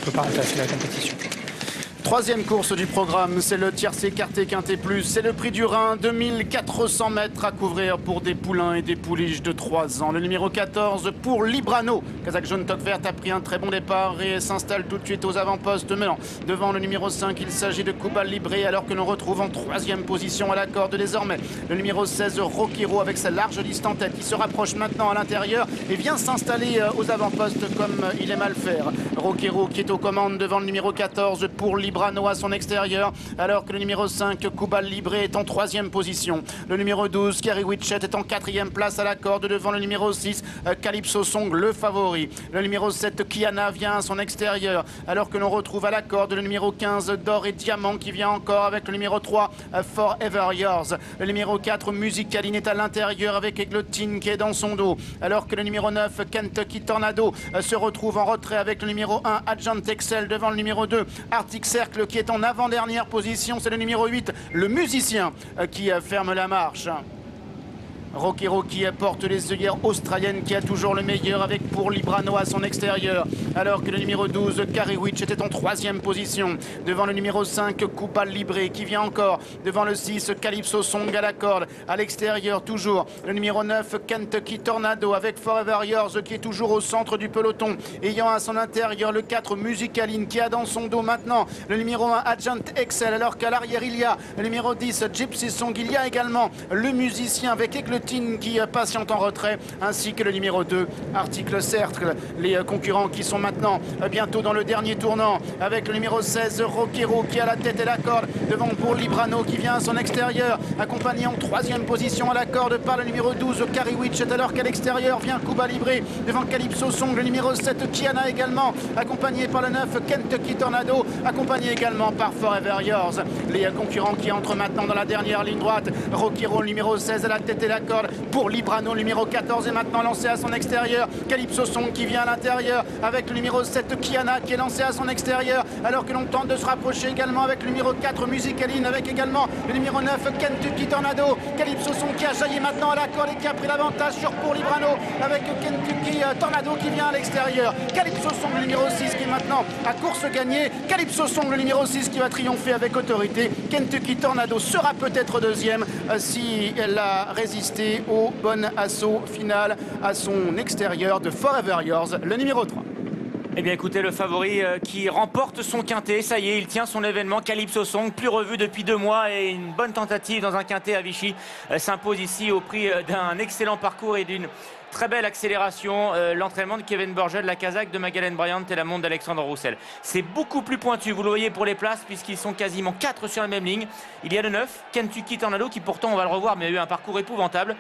peut pas remplacer la compétition. Troisième course du programme, c'est le tiercé écarté quinté plus. C'est le prix du Rhin, 2400 mètres à couvrir pour des poulains et des pouliches de 3 ans. Le numéro 14 pour Librano. Kazakh jaune toque verte a pris un très bon départ et s'installe tout de suite aux avant-postes. Mais non, devant le numéro 5, il s'agit de Cuba Libre, alors que l'on retrouve en troisième position à la corde désormais le numéro 16 Roquero avec sa large liste en tête qui se rapproche maintenant à l'intérieur et vient s'installer aux avant-postes comme il aime à le faire. Roquero qui est aux commandes devant le numéro 14 pour Librano à son extérieur, alors que le numéro 5 Cuba Libre est en troisième position. Le numéro 12 Kerry Witchet est en quatrième place à la corde devant le numéro 6 Calypso Song, le favori. Le numéro 7 Kiana vient à son extérieur, alors que l'on retrouve à la corde le numéro 15 D'Or et Diamant qui vient encore avec le numéro 3 Forever Yours. Le numéro 4 Musicaline est à l'intérieur avec Eglotine qui est dans son dos, alors que le numéro 9 Kentucky Tornado se retrouve en retrait avec le numéro 1 Agent Excel devant le numéro 2 Arctic Cercle qui est en avant-dernière position. C'est le numéro 8, le musicien, qui ferme la marche. Roquero qui porte les œillères australiennes, qui a toujours le meilleur avec pour Librano à son extérieur, alors que le numéro 12 Kariwich était en troisième position devant le numéro 5 Cuba Libre qui vient encore devant le 6 Calypso Song à la corde. À l'extérieur toujours le numéro 9 Kentucky Tornado avec Forever Yours qui est toujours au centre du peloton, ayant à son intérieur le 4 Musicaline qui a dans son dos maintenant le numéro 1 Agent Excel, alors qu'à l'arrière il y a le numéro 10 Gypsy Song. Il y a également le musicien avec Eglotine qui patiente en retrait, ainsi que le numéro 2 Article Cercle. Les concurrents qui sont maintenant bientôt dans le dernier tournant avec le numéro 16 Roquero qui a la tête et la corde devant pour Librano qui vient à son extérieur, accompagné en troisième position à la corde par le numéro 12 Kariwich, alors qu'à l'extérieur vient Cuba Libre devant Calypso Song, le numéro 7 Kiana également, accompagné par le 9 Kentucky Tornado, accompagné également par Forever Yours. Les concurrents qui entrent maintenant dans la dernière ligne droite, Roquero le numéro 16 à la tête et la corde pour Librano, le numéro 14 est maintenant lancé à son extérieur. Calypso Song qui vient à l'intérieur avec le numéro 7 Kiana qui est lancé à son extérieur, alors que l'on tente de se rapprocher également avec le numéro 4 Musicaline, avec également le numéro 9 Kentucky Tornado. Calypso Song qui a jailli maintenant à la corde et qui a pris l'avantage sur pour Librano avec Kentucky Tornado qui vient à l'extérieur. Calypso Song le numéro 6 qui est maintenant à course gagnée. Calypso Song le numéro 6 qui va triompher avec autorité. Kentucky Tornado sera peut-être deuxième si elle a résisté au bon assaut final à son extérieur de Forever Yours, le numéro 3. Eh bien écoutez, le favori qui remporte son quintet, ça y est, il tient son événement. Calypso Song, plus revu depuis 2 mois, et une bonne tentative dans un quintet à Vichy, s'impose ici au prix d'un excellent parcours et d'une très belle accélération. L'entraînement de Kevin Borgel, la Kazakh de Magalhães Bryant et la montre d'Alexandre Roussel. C'est beaucoup plus pointu, vous le voyez pour les places, puisqu'ils sont quasiment 4 sur la même ligne. Il y a le 9, Kentucky Tornado, qui pourtant, on va le revoir, mais a eu un parcours épouvantable.